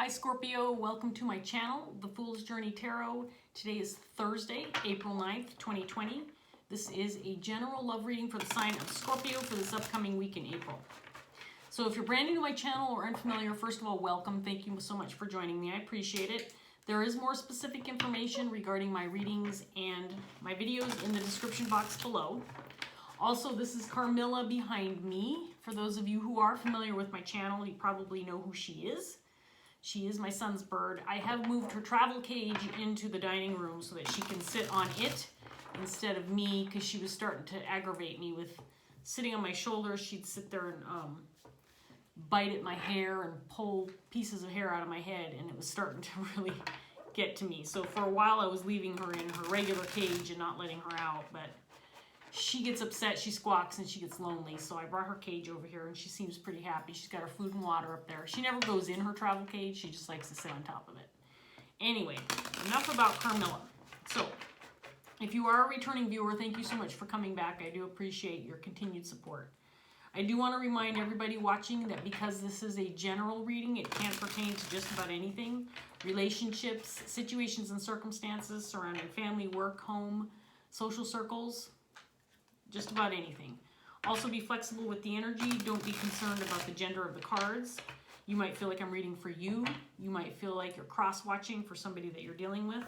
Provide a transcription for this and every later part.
Hi Scorpio, welcome to my channel, The Fool's Journey Tarot. Today is Thursday, April 9th, 2020. This is a general love reading for the sign of Scorpio for this upcoming week in April. So if you're brand new to my channel or unfamiliar, first of all, welcome. Thank you so much for joining me. I appreciate it. There is more specific information regarding my readings and my videos in the description box below. Also, this is Carmilla behind me. For those of you who are familiar with my channel, you probably know who she is. She is my son's bird. I have moved her travel cage into the dining room so that she can sit on it instead of me, because she was starting to aggravate me with sitting on my shoulders. She'd sit there and bite at my hair and pull pieces of hair out of my head, and it was starting to really get to me. So for a while I was leaving her in her regular cage and not letting her out, but she gets upset, she squawks, and she gets lonely. So I brought her cage over here, and she seems pretty happy. She's got her food and water up there. She never goes in her travel cage. She just likes to sit on top of it. Anyway, enough about Carmilla. So, if you are a returning viewer, thank you so much for coming back. I do appreciate your continued support. I do want to remind everybody watching that because this is a general reading, it can pertain to just about anything. Relationships, situations and circumstances surrounding family, work, home, social circles, just about anything. Also be flexible with the energy. Don't be concerned about the gender of the cards. You might feel like I'm reading for you. You might feel like you're cross-watching for somebody that you're dealing with.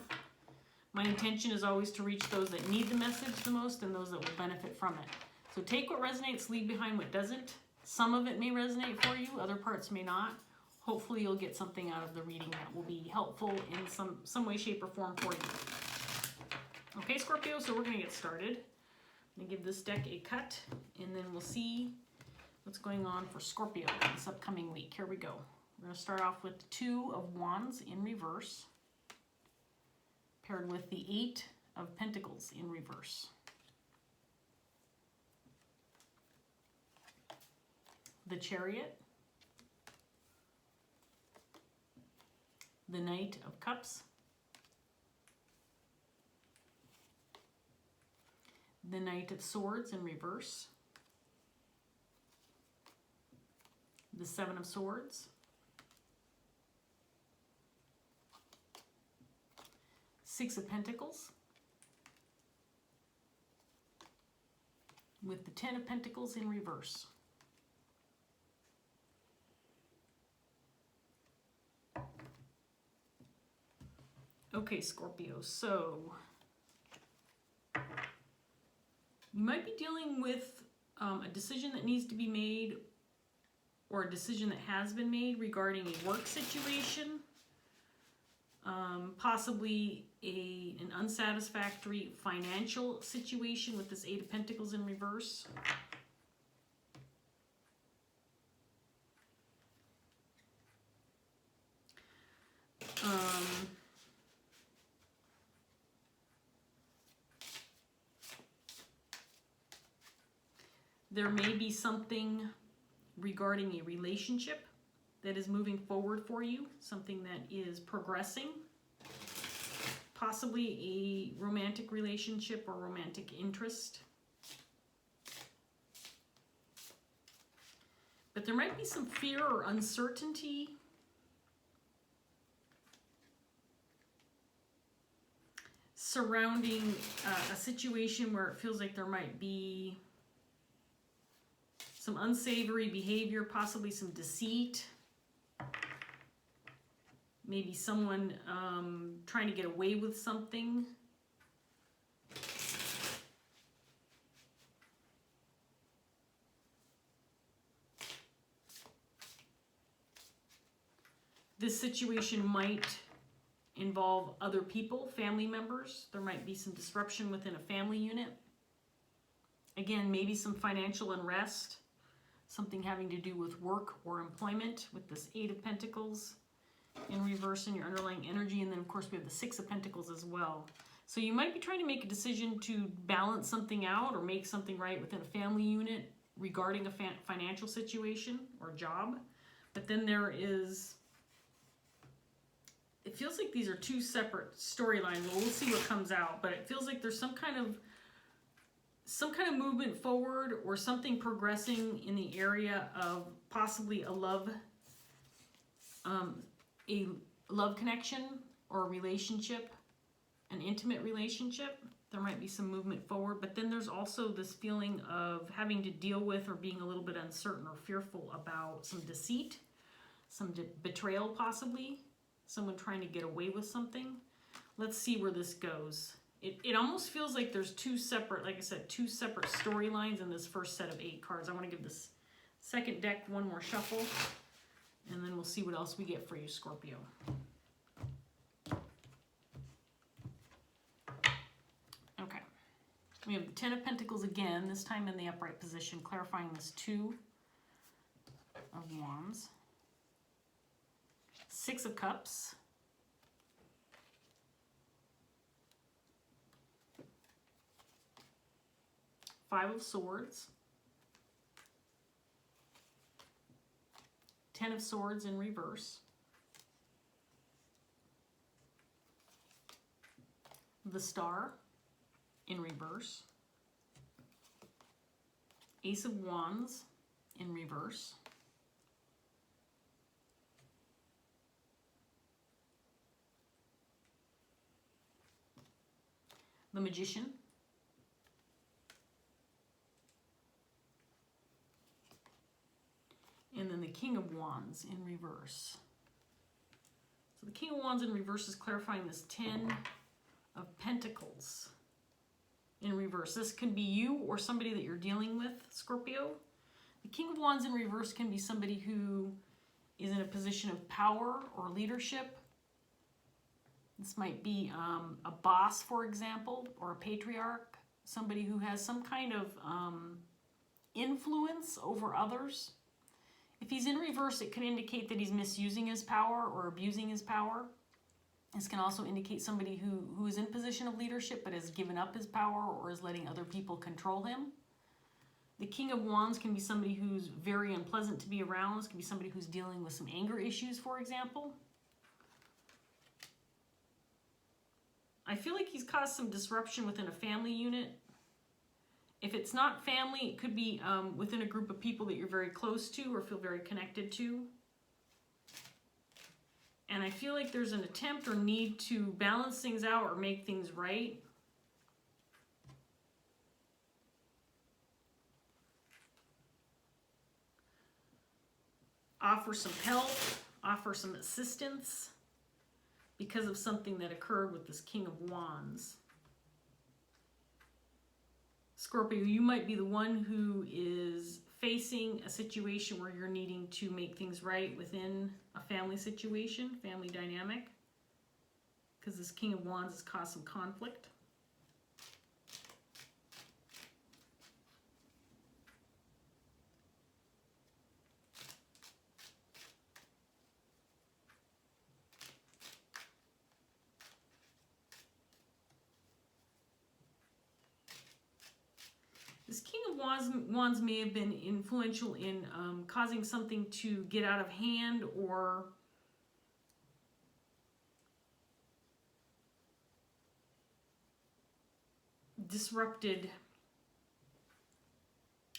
My intention is always to reach those that need the message the most and those that will benefit from it. So take what resonates, leave behind what doesn't. Some of it may resonate for you, other parts may not. Hopefully you'll get something out of the reading that will be helpful in some way, shape, or form for you. Okay, Scorpio, so we're going to get started. I'm going to give this deck a cut, and then we'll see what's going on for Scorpio this upcoming week. Here we go. We're going to start off with the Two of Wands in reverse, paired with the Eight of Pentacles in reverse. The Chariot, the Knight of Cups, the Knight of Swords in reverse, the Seven of Swords, Six of Pentacles, with the Ten of Pentacles in reverse. Okay, Scorpio, so you might be dealing with a decision that needs to be made, or a decision that has been made regarding a work situation, possibly an unsatisfactory financial situation with this Eight of Pentacles in reverse. There may be something regarding a relationship that is moving forward for you, something that is progressing, possibly a romantic relationship or romantic interest. But there might be some fear or uncertainty surrounding a situation where it feels like there might be some unsavory behavior, possibly some deceit, maybe someone trying to get away with something. This situation might involve other people, family members. There might be some disruption within a family unit. Again, maybe some financial unrest. Something having to do with work or employment with this Eight of Pentacles in reverse in your underlying energy. And then, of course, we have the Six of Pentacles as well. So you might be trying to make a decision to balance something out or make something right within a family unit regarding a financial situation or job. But then there is, it feels like these are two separate storylines. Well, we'll see what comes out. But it feels like there's some kind of movement forward or something progressing in the area of possibly a love a love connection or a relationship, an intimate relationship. There might be some movement forward, but then there's also this feeling of having to deal with or being a little bit uncertain or fearful about some deceit, some betrayal possibly, someone trying to get away with something. Let's see where this goes. It almost feels like there's two separate, like I said, two separate storylines in this first set of 8 cards. I want to give this second deck one more shuffle, and then we'll see what else we get for you, Scorpio. Okay. We have the 10 of Pentacles again, this time in the upright position, clarifying this 2 of Wands. 6 of Cups. 5 of Swords. 10 of Swords in reverse. The Star in reverse. Ace of Wands in reverse. The Magician. And then the King of Wands in reverse. So the King of Wands in reverse is clarifying this 10 of Pentacles in reverse. This can be you or somebody that you're dealing with, Scorpio. The King of Wands in reverse can be somebody who is in a position of power or leadership. This might be a boss, for example, or a patriarch, somebody who has some kind of influence over others. If he's in reverse, it can indicate that he's misusing his power or abusing his power. This can also indicate somebody who is in position of leadership but has given up his power or is letting other people control him. The King of Wands can be somebody who's very unpleasant to be around. This can be somebody who's dealing with some anger issues, for example. I feel like he's caused some disruption within a family unit. If it's not family, it could be within a group of people that you're very close to or feel very connected to. And I feel like there's an attempt or need to balance things out or make things right. Offer some help, offer some assistance because of something that occurred with this King of Wands. Scorpio, you might be the one who is facing a situation where you're needing to make things right within a family situation, family dynamic, because this King of Wands has caused some conflict. This King of Wands may have been influential in causing something to get out of hand or disrupted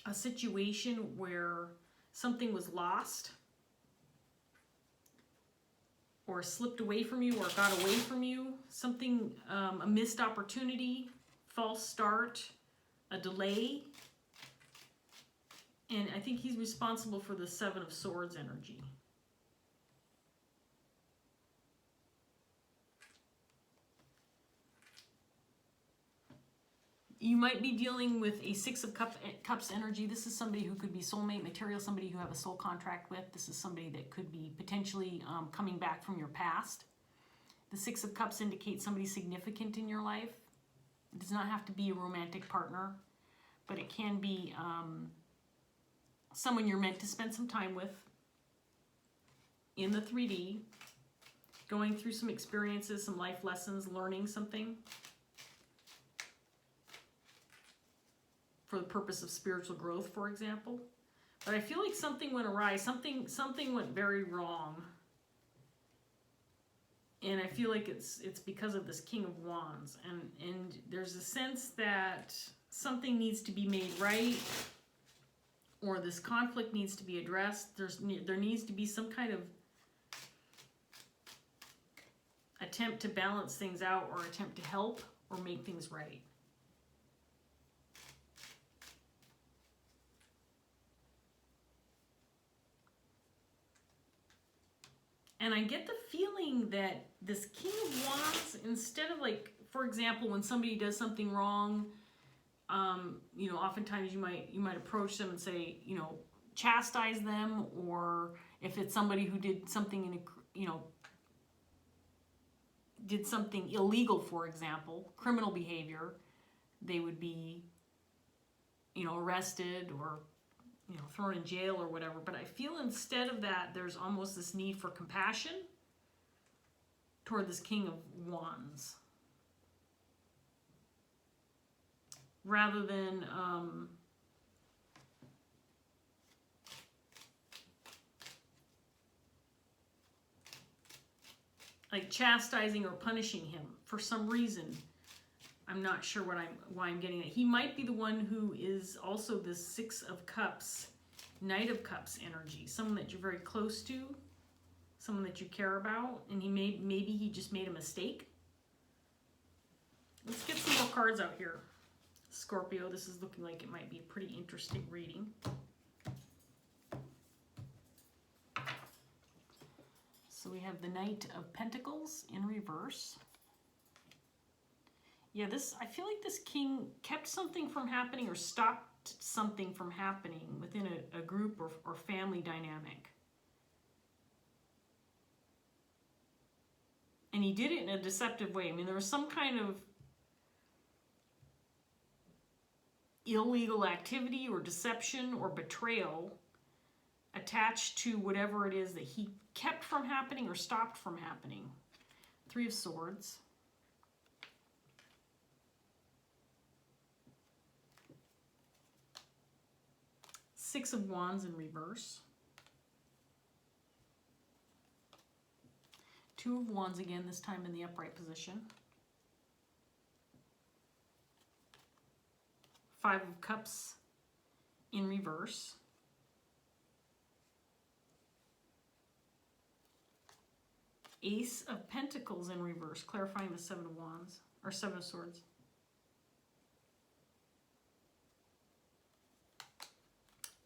a situation where something was lost or slipped away from you or got away from you. Something, a missed opportunity, false start, a delay. And I think he's responsible for the 7 of Swords energy. You might be dealing with a 6 of Cups energy. This is somebody who could be soulmate material, somebody who have a soul contract with. This is somebody that could be potentially coming back from your past. The 6 of Cups indicates somebody significant in your life. It does not have to be a romantic partner, but it can be someone you're meant to spend some time with in the 3D, going through some experiences, some life lessons, learning something for the purpose of spiritual growth, for example. But I feel like something went awry, something went very wrong. And I feel like it's because of this King of Wands. And there's a sense that something needs to be made right, or this conflict needs to be addressed. There needs to be some kind of attempt to balance things out or attempt to help or make things right. And I get the feeling that this King of Wands, instead of like, for example, when somebody does something wrong, you know, oftentimes you might approach them and say, you know, chastise them, or if it's somebody who did something in a, you know, did something illegal, for example, criminal behavior, they would be, you know, arrested or, you know, thrown in jail or whatever. But I feel instead of that, there's almost this need for compassion toward this King of Wands, rather than like chastising or punishing him for some reason. I'm not sure why I'm getting it. He might be the one who is also this Six of Cups, Knight of Cups energy. Someone that you're very close to, someone that you care about, and maybe he just made a mistake. Let's get some more cards out here, Scorpio. This is looking like it might be a pretty interesting reading. So we have the Knight of Pentacles in reverse. Yeah, I feel like this king kept something from happening or stopped something from happening within a group or family dynamic. And he did it in a deceptive way. I mean, there was some kind of illegal activity or deception or betrayal attached to whatever it is that he kept from happening or stopped from happening. Three of Swords. Six of Wands in reverse. Two of Wands again, this time in the upright position. Five of Cups in reverse. Ace of Pentacles in reverse, clarifying the Seven of Wands, or Seven of Swords.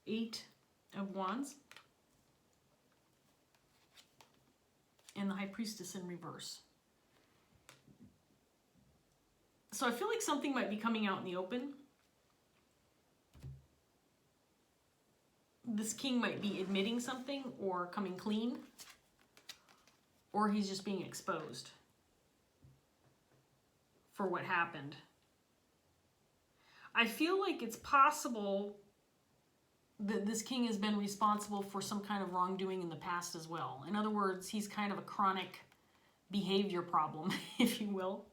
Eight of Wands. And the High Priestess in reverse. So I feel like something might be coming out in the open. This king might be admitting something or coming clean, or he's just being exposed for what happened. I feel like it's possible that this king has been responsible for some kind of wrongdoing in the past as well. In other words, he's kind of a chronic behavior problem, if you will.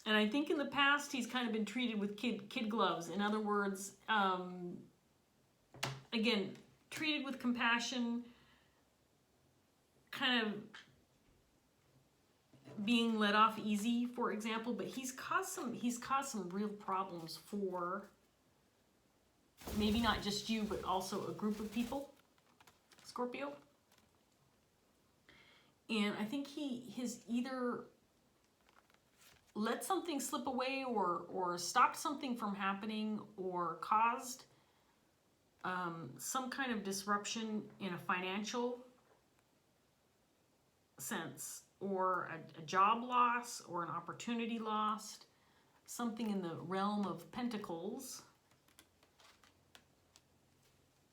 And I think in the past he's kind of been treated with kid gloves. In other words, again, treated with compassion, kind of being let off easy, for example, but he's caused some real problems for maybe not just you, but also a group of people, Scorpio. And I think he has either let something slip away or stopped something from happening or caused some kind of disruption in a financial sense, or a job loss or an opportunity lost, something in the realm of Pentacles.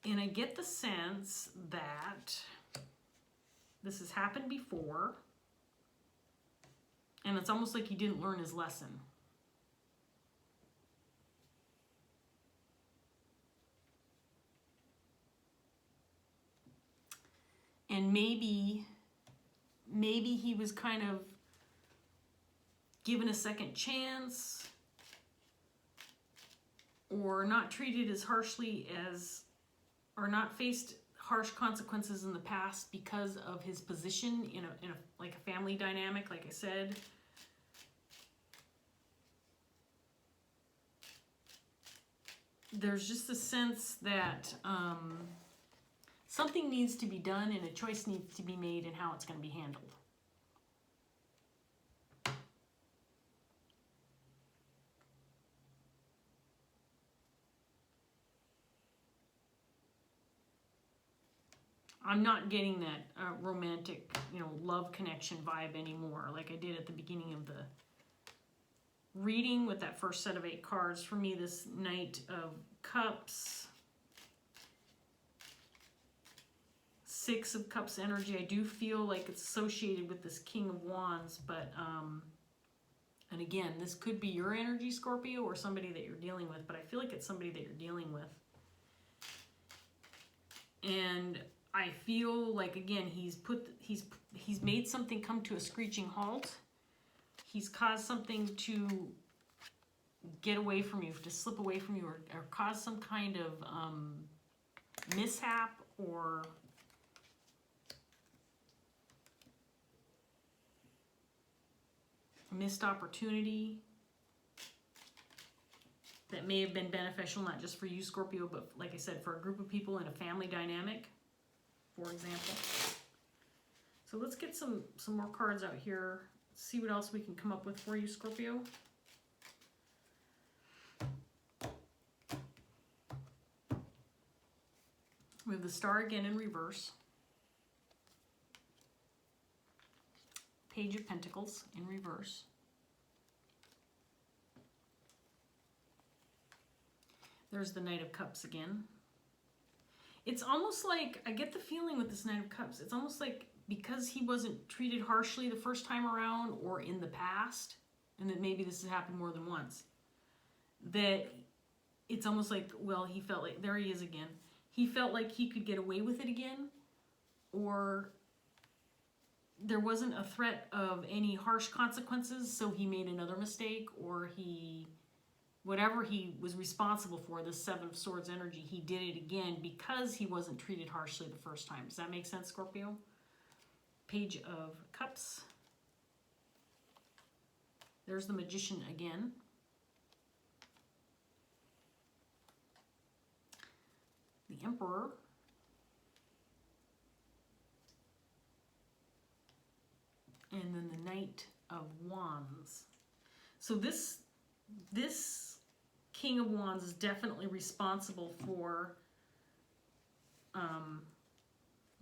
And I get the sense that this has happened before, and it's almost like he didn't learn his lesson. And maybe he was kind of given a second chance, or not treated as harshly as, or not faced harsh consequences in the past because of his position in a like a family dynamic, like I said. There's just a sense that something needs to be done and a choice needs to be made in how it's going to be handled. I'm not getting that romantic, love connection vibe anymore like I did at the beginning of the reading with that first set of 8 cards. For me, this Knight of Cups, 6 of Cups energy, I do feel like it's associated with this King of Wands, but, and again, this could be your energy, Scorpio, or somebody that you're dealing with, but I feel like it's somebody that you're dealing with. And I feel like, again, he's made something come to a screeching halt. He's caused something to get away from you, to slip away from you, or cause some kind of mishap or missed opportunity that may have been beneficial, not just for you, Scorpio, but like I said, for a group of people in a family dynamic, for example. So let's get some more cards out here. See what else we can come up with for you, Scorpio. We have the Star again in reverse. Page of Pentacles in reverse. There's the Knight of Cups again. It's almost like, I get the feeling with this Knight of Cups, it's almost like because he wasn't treated harshly the first time around or in the past, and that maybe this has happened more than once, that it's almost like, well, he felt like, there he is again, he felt like he could get away with it again, or there wasn't a threat of any harsh consequences, so he made another mistake, or whatever he was responsible for, the 7 of Swords energy, he did it again because he wasn't treated harshly the first time. Does that make sense, Scorpio? Page of Cups. There's the Magician again. The Emperor. And then the Knight of Wands. So this King of Wands is definitely responsible for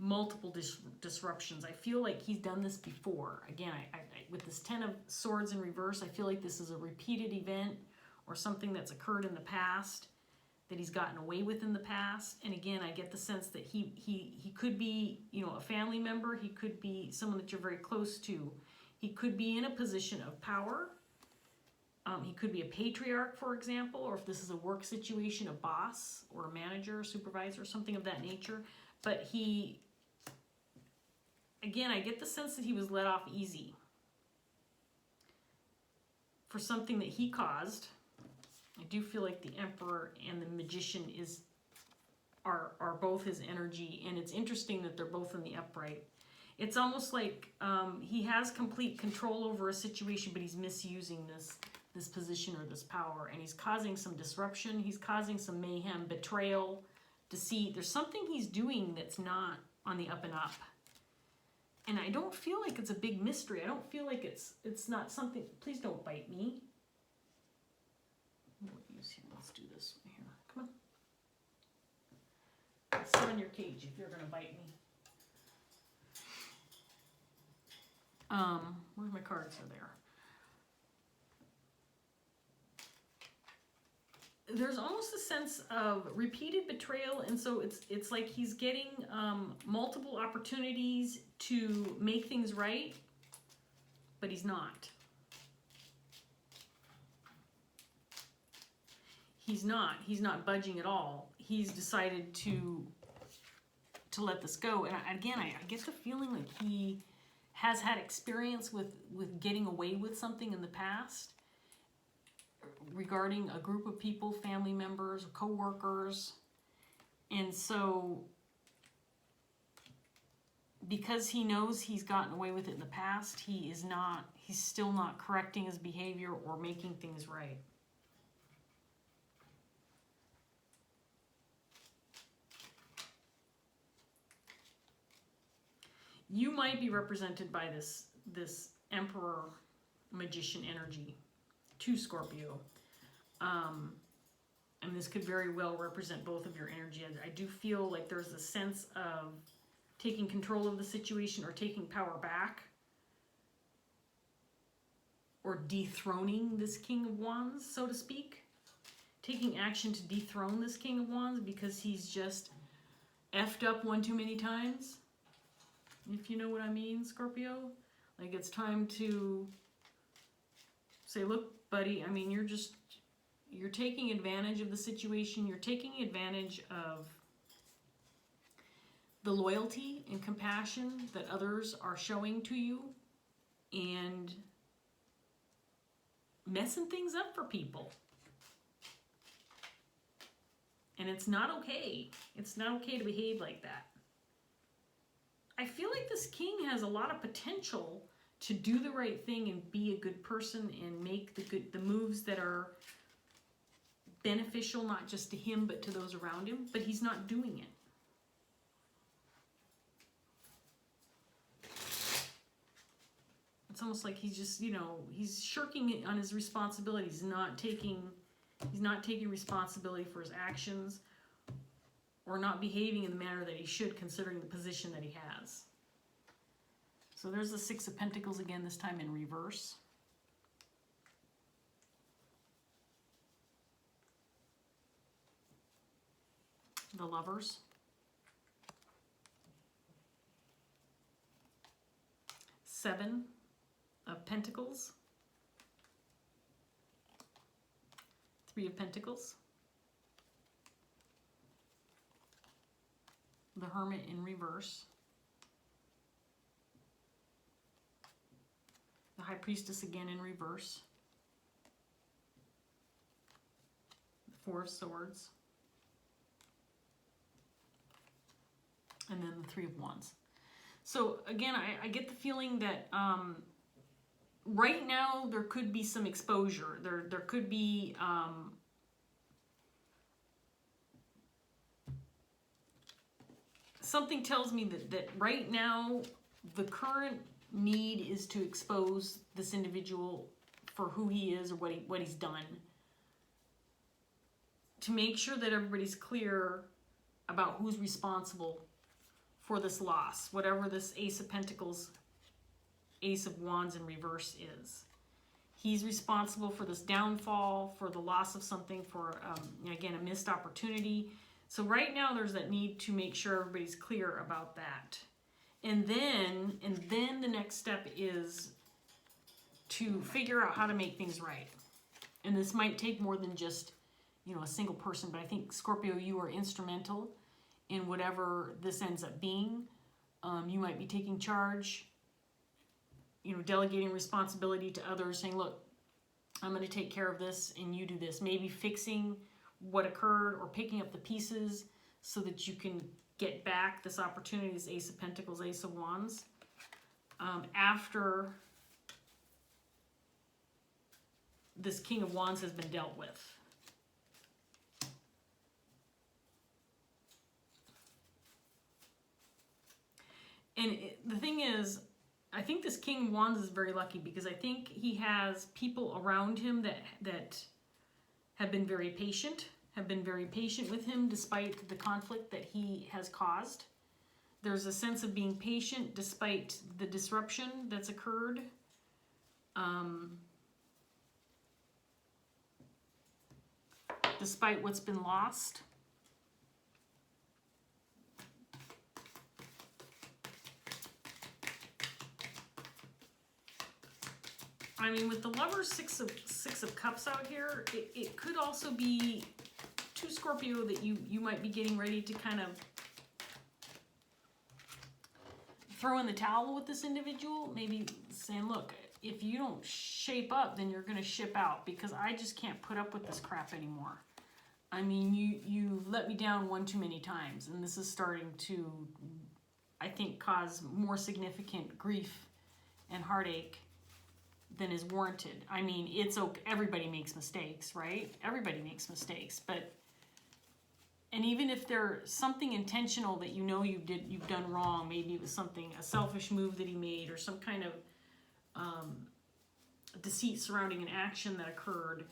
multiple disruptions. I feel like he's done this before. Again, I with this 10 of Swords in reverse, I feel like this is a repeated event or something that's occurred in the past that he's gotten away with in the past. And again, I get the sense that he could be, a family member. He could be someone that you're very close to. He could be in a position of power. He could be a patriarch, for example, or if this is a work situation, a boss or a manager or supervisor, something of that nature. But again, I get the sense that he was let off easy for something that he caused. I do feel like the Emperor and the Magician are both his energy, and it's interesting that they're both in the upright. It's almost like he has complete control over a situation, but he's misusing this position or this power, and he's causing some disruption. He's causing some mayhem, betrayal, deceit. There's something he's doing that's not on the up and up. And I don't feel like it's a big mystery. I don't feel like it's not something. Please don't bite me. Let's do this one here. Come on. Sit on your cage if you're going to bite me. Where's my cards? Are there? There's almost a sense of repeated betrayal, and so it's like he's getting multiple opportunities to make things right, but he's not. He's not budging at all. He's decided to let this go. And again, I get the feeling like he has had experience with getting away with something in the past regarding a group of people, family members, co-workers. And so because he knows he's gotten away with it in the past, he's still not correcting his behavior or making things right. you might be represented by this Emperor Magician energy to Scorpio. And this could very well represent both of your energy. I do feel like there's a sense of taking control of the situation or taking power back, or dethroning this King of Wands, so to speak. Taking action to dethrone this King of Wands because he's just effed up one too many times. If you know what I mean, Scorpio. Like, it's time to say, look, buddy, I mean, you're taking advantage of the situation. You're taking advantage of the loyalty and compassion that others are showing to you and messing things up for people. And it's not okay. It's not okay to behave like that. I feel like this king has a lot of potential to do the right thing and be a good person and make the moves that are beneficial, not just to him, but to those around him. But he's not doing it. It's almost like he's just, he's shirking on his responsibilities, he's not taking responsibility for his actions, or not behaving in the manner that he should, considering the position that he has. So there's the Six of Pentacles again, this time in reverse. The Lovers. Seven of Pentacles. Three of Pentacles. The Hermit in reverse. The High Priestess again in reverse. The Four of Swords. And then the Three of Wands. So again, I get the feeling that right now there could be some exposure. There could be something tells me that right now the current need is to expose this individual for who he is or what he's done. To make sure that everybody's clear about who's responsible for this loss, whatever this Ace of Pentacles, Ace of Wands in reverse is. He's responsible for this downfall, for the loss of something, for, again, a missed opportunity. So right now there's that need to make sure everybody's clear about that. And then the next step is to figure out how to make things right. And this might take more than just, a single person, but I think, Scorpio, you are instrumental in whatever this ends up being. You might be taking charge, delegating responsibility to others, saying, look, I'm going to take care of this and you do this. Maybe fixing what occurred or picking up the pieces so that you can get back this opportunity, this Ace of Pentacles, Ace of Wands, after this King of Wands has been dealt with. And the thing is, I think this King of Wands is very lucky because I think he has people around him that have been very patient with him despite the conflict that he has caused. There's a sense of being patient despite the disruption that's occurred. Despite what's been lost. I mean, with the Lovers, Six of Cups out here, it could also be to Scorpio that you might be getting ready to kind of throw in the towel with this individual. Maybe saying, look, if you don't shape up, then you're going to ship out because I just can't put up with this crap anymore. I mean, you let me down one too many times, and this is starting to, I think, cause more significant grief and heartache than is warranted. I mean, it's okay. Everybody makes mistakes, right? Everybody makes mistakes, but And even if there's something intentional that you know you've done wrong, maybe it was a selfish move that he made, or some kind of deceit surrounding an action that occurred,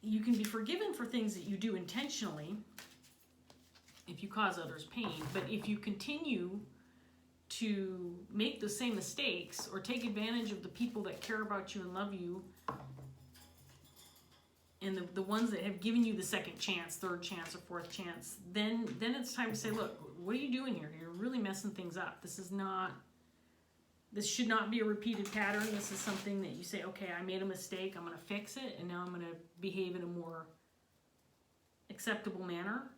you can be forgiven for things that you do intentionally if you cause others pain. But if you continue to make the same mistakes or take advantage of the people that care about you and love you, and the ones that have given you the second chance, third chance, or fourth chance, then it's time to say, look, what are you doing here? You're really messing things up. This should not be a repeated pattern. This is something that you say, okay, I made a mistake, I'm going to fix it, and now I'm going to behave in a more acceptable manner,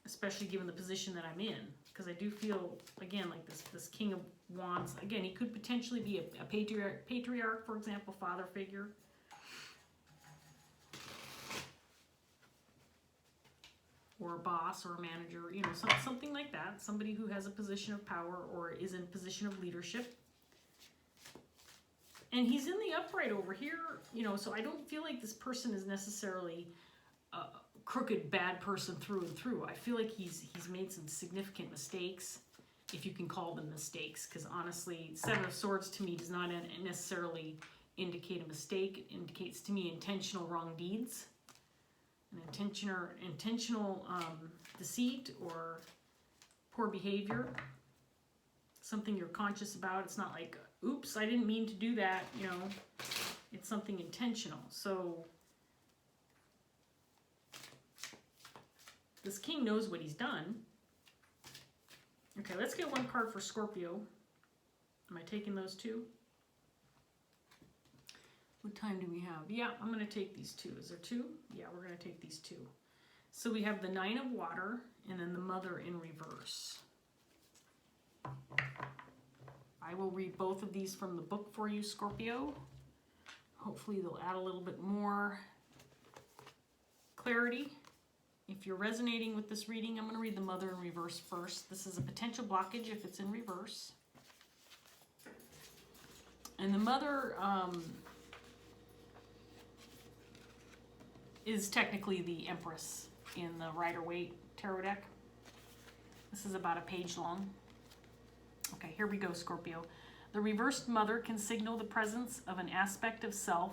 especially given the position that I'm in. Because I do feel, again, like this King of Wands, again, he could potentially be a patriarch, for example, father figure. Or a boss or a manager, you know, something like that. Somebody who has a position of power or is in a position of leadership. And he's in the upright over here, you know, so I don't feel like this person is necessarily a crooked, bad person through and through. I feel like he's made some significant mistakes, if you can call them mistakes, because honestly, Seven of Swords to me does not necessarily indicate a mistake. It indicates to me intentional wrong deeds. An intentional deceit or poor behavior, something you're conscious about. It's not like, oops, I didn't mean to do that, you know. It's something intentional. So this king knows what he's done. Okay, let's get one card for Scorpio. Am I taking those two? What time do we have? Yeah, I'm going to take these two. Is there two? Yeah, we're going to take these two. So we have the Nine of Water and then the Mother in reverse. I will read both of these from the book for you, Scorpio. Hopefully they'll add a little bit more clarity. If you're resonating with this reading, I'm going to read the Mother in reverse first. This is a potential blockage if it's in reverse. And the Mother is technically the Empress in the Rider-Waite tarot deck. This is about a page long. Okay, here we go, Scorpio. The reversed Mother can signal the presence of an aspect of self,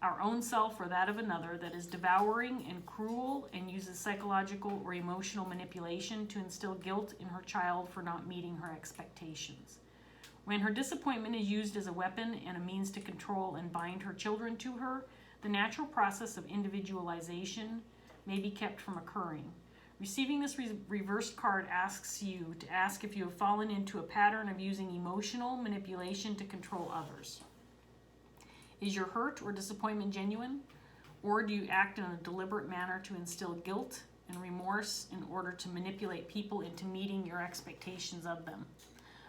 our own self or that of another, that is devouring and cruel and uses psychological or emotional manipulation to instill guilt in her child for not meeting her expectations. When her disappointment is used as a weapon and a means to control and bind her children to her, the natural process of individualization may be kept from occurring. Receiving this reversed card asks you to ask if you have fallen into a pattern of using emotional manipulation to control others. Is your hurt or disappointment genuine? Or do you act in a deliberate manner to instill guilt and remorse in order to manipulate people into meeting your expectations of them?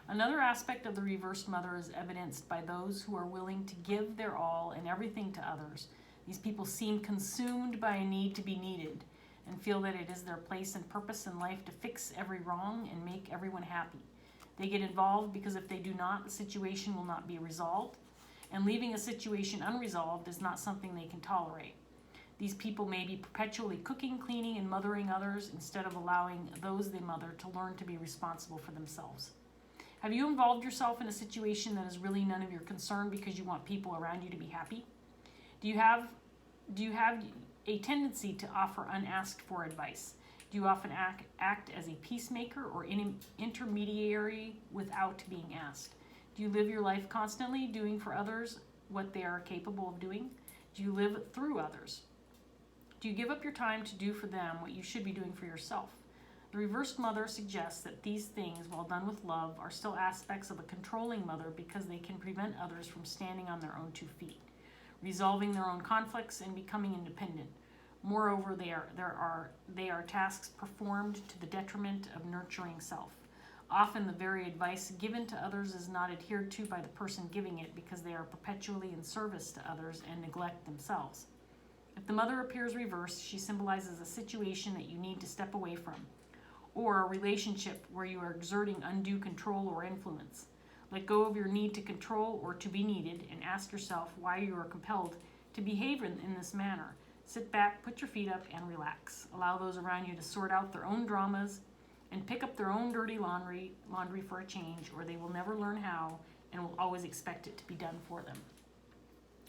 Another aspect of the reversed Mother is evidenced by those who are willing to give their all and everything to others. These people seem consumed by a need to be needed and feel that it is their place and purpose in life to fix every wrong and make everyone happy. They get involved because if they do not, the situation will not be resolved, and leaving a situation unresolved is not something they can tolerate. These people may be perpetually cooking, cleaning, and mothering others instead of allowing those they mother to learn to be responsible for themselves. Have you involved yourself in a situation that is really none of your concern because you want people around you to be happy? Do you have a tendency to offer unasked for advice? Do you often act as a peacemaker or intermediary without being asked? Do you live your life constantly doing for others what they are capable of doing? Do you live through others? Do you give up your time to do for them what you should be doing for yourself? The reversed Mother suggests that these things, while done with love, are still aspects of a controlling mother because they can prevent others from standing on their own 2 feet, resolving their own conflicts, and becoming independent. Moreover, they are tasks performed to the detriment of nurturing self. Often the very advice given to others is not adhered to by the person giving it because they are perpetually in service to others and neglect themselves. If the Mother appears reversed, she symbolizes a situation that you need to step away from, or a relationship where you are exerting undue control or influence. Let go of your need to control or to be needed and ask yourself why you are compelled to behave in this manner. Sit back, put your feet up, and relax. Allow those around you to sort out their own dramas and pick up their own dirty laundry for a change, or they will never learn how and will always expect it to be done for them.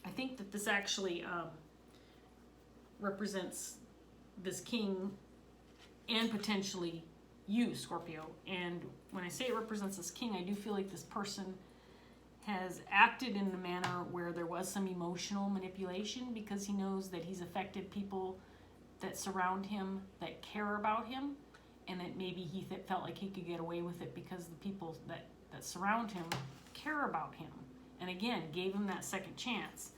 I think that this actually represents this king and potentially you, Scorpio. And when I say it represents this king, I do feel like this person has acted in a manner where there was some emotional manipulation because he knows that he's affected people that surround him, that care about him, and that maybe he felt like he could get away with it because the people that surround him care about him, and again, gave him that second chance.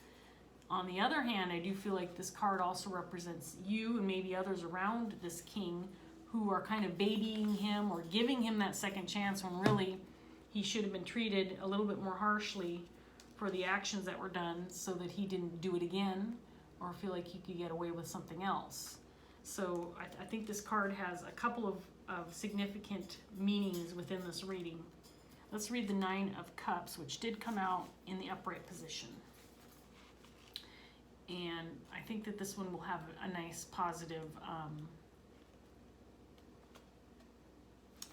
On the other hand, I do feel like this card also represents you and maybe others around this king who are kind of babying him or giving him that second chance when really he should have been treated a little bit more harshly for the actions that were done so that he didn't do it again or feel like he could get away with something else. So I think this card has a couple of significant meanings within this reading. Let's read the Nine of Cups, which did come out in the upright position. And I think that this one will have a nice positive,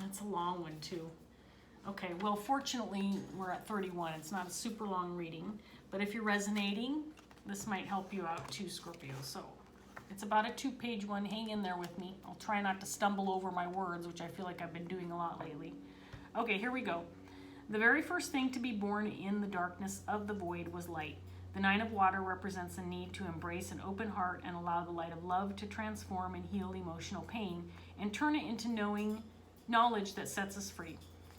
that's a long one too. Okay, well, fortunately, we're at 31. It's not a super long reading, but if you're resonating, this might help you out too, Scorpio. So it's about a 2-page one. Hang in there with me. I'll try not to stumble over my words, which I feel like I've been doing a lot lately. Okay, here we go. The very first thing to be born in the darkness of the void was light. The Nine of Water represents a need to embrace an open heart and allow the light of love to transform and heal emotional pain and turn it into knowledge that sets us free.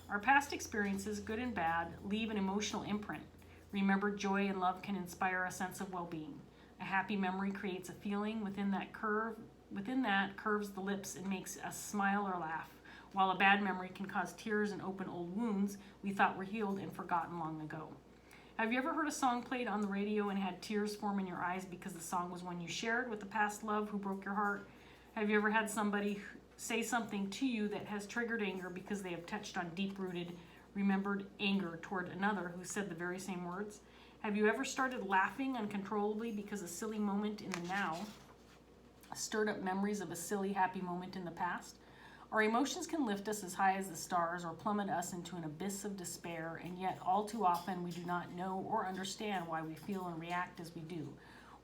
Our past experiences, good and bad, leave an emotional imprint. Remember, joy and love can inspire a sense of well-being. A happy memory creates a feeling within that curves the lips and makes us smile or laugh, while a bad memory can cause tears and open old wounds we thought were healed and forgotten long ago. Have you ever heard a song played on the radio and had tears form in your eyes because the song was one you shared with a past love who broke your heart? Have you ever had somebody say something to you that has triggered anger because they have touched on deep-rooted, remembered anger toward another who said the very same words? Have you ever started laughing uncontrollably because a silly moment in the now stirred up memories of a silly, happy moment in the past? Our emotions can lift us as high as the stars or plummet us into an abyss of despair, and yet all too often we do not know or understand why we feel and react as we do.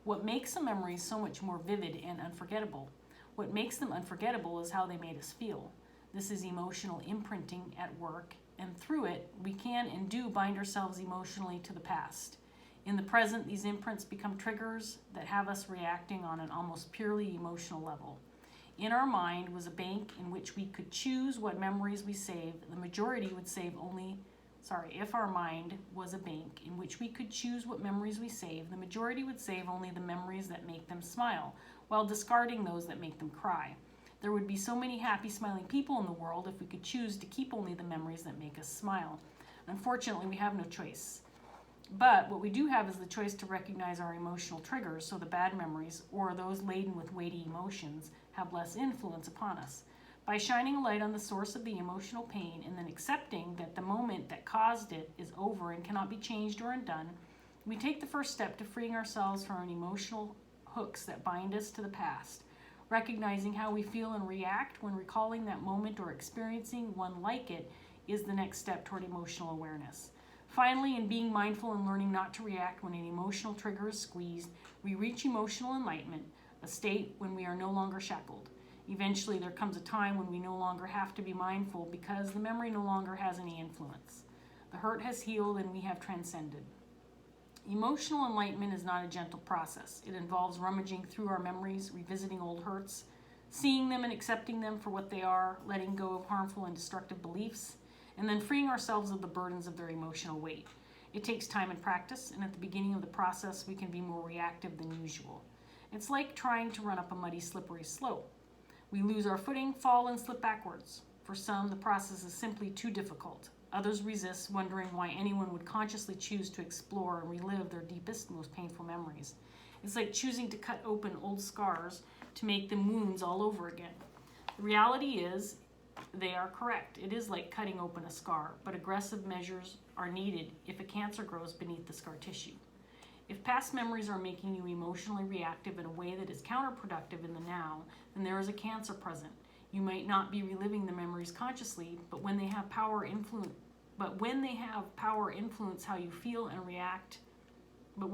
What makes some memories so much more vivid and unforgettable? What makes them unforgettable is how they made us feel. This is emotional imprinting at work, and through it, we can and do bind ourselves emotionally to the past. In the present, these imprints become triggers that have us reacting on an almost purely emotional level. In our mind was a bank in which we could choose what memories we save. The majority would save only, if our mind was a bank in which we could choose what memories we save, the majority would save only the memories that make them smile, while discarding those that make them cry. There would be so many happy, smiling people in the world if we could choose to keep only the memories that make us smile. Unfortunately, we have no choice. But what we do have is the choice to recognize our emotional triggers so the bad memories, or those laden with weighty emotions, have less influence upon us. By shining a light on the source of the emotional pain and then accepting that the moment that caused it is over and cannot be changed or undone, we take the first step to freeing ourselves from emotional hooks that bind us to the past. Recognizing how we feel and react when recalling that moment or experiencing one like it is the next step toward emotional awareness. Finally, in being mindful and learning not to react when an emotional trigger is squeezed, we reach emotional enlightenment, a state when we are no longer shackled. Eventually, there comes a time when we no longer have to be mindful because the memory no longer has any influence. The hurt has healed and we have transcended. Emotional enlightenment is not a gentle process. It involves rummaging through our memories, revisiting old hurts, seeing them and accepting them for what they are, letting go of harmful and destructive beliefs, and then freeing ourselves of the burdens of their emotional weight. It takes time and practice, and at the beginning of the process, we can be more reactive than usual. It's like trying to run up a muddy, slippery slope. We lose our footing, fall, and slip backwards. For some, the process is simply too difficult. Others resist, wondering why anyone would consciously choose to explore and relive their deepest, most painful memories. It's like choosing to cut open old scars to make them wounds all over again. The reality is, they are correct. It is like cutting open a scar, but aggressive measures are needed if a cancer grows beneath the scar tissue. If past memories are making you emotionally reactive in a way that is counterproductive in the now, then there is a Cancer present. You might not be reliving the memories consciously, but when they have power influence how you feel and react, in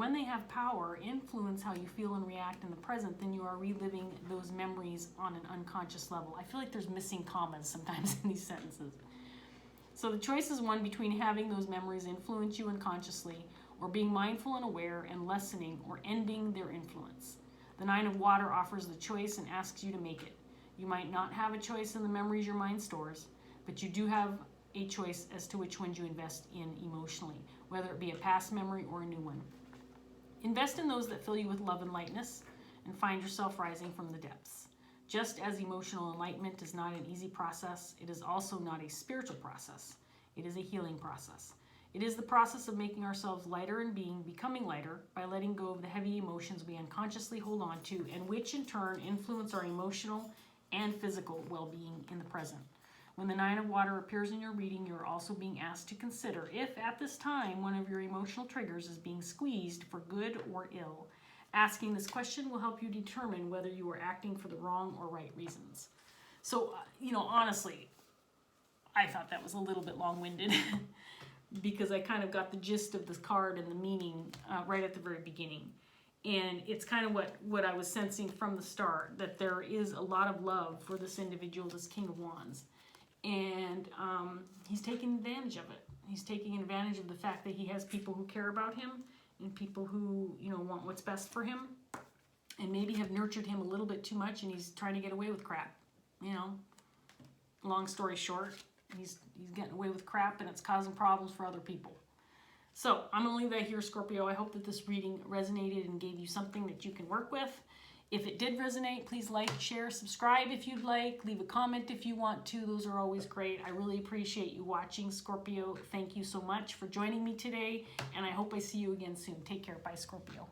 the present, then you are reliving those memories on an unconscious level. I feel like there's missing commas sometimes in these sentences. So the choice is one between having those memories influence you unconsciously, or being mindful and aware and lessening or ending their influence. The Nine of Water offers the choice and asks you to make it. You might not have a choice in the memories your mind stores, but you do have a choice as to which ones you invest in emotionally, whether it be a past memory or a new one. Invest in those that fill you with love and lightness, and find yourself rising from the depths. Just as emotional enlightenment is not an easy process, it is also not a spiritual process. It is a healing process. It is the process of making ourselves lighter and becoming lighter by letting go of the heavy emotions we unconsciously hold on to, and which in turn influence our emotional and physical well-being in the present. When the Nine of Water appears in your reading, you are also being asked to consider if at this time one of your emotional triggers is being squeezed for good or ill. Asking this question will help you determine whether you are acting for the wrong or right reasons. So, honestly, I thought that was a little bit long-winded because I kind of got the gist of this card and the meaning right at the very beginning. And it's kind of what I was sensing from the start, that there is a lot of love for this individual, this King of Wands. And he's taking advantage of it. He's taking advantage of the fact that he has people who care about him and people who, want what's best for him and maybe have nurtured him a little bit too much, and he's trying to get away with crap. Long story short, he's getting away with crap, and it's causing problems for other people. So I'm going to leave that here, Scorpio. I hope that this reading resonated and gave you something that you can work with. If it did resonate, please like, share, subscribe if you'd like. Leave a comment if you want to. Those are always great. I really appreciate you watching, Scorpio. Thank you so much for joining me today, and I hope I see you again soon. Take care. Bye, Scorpio.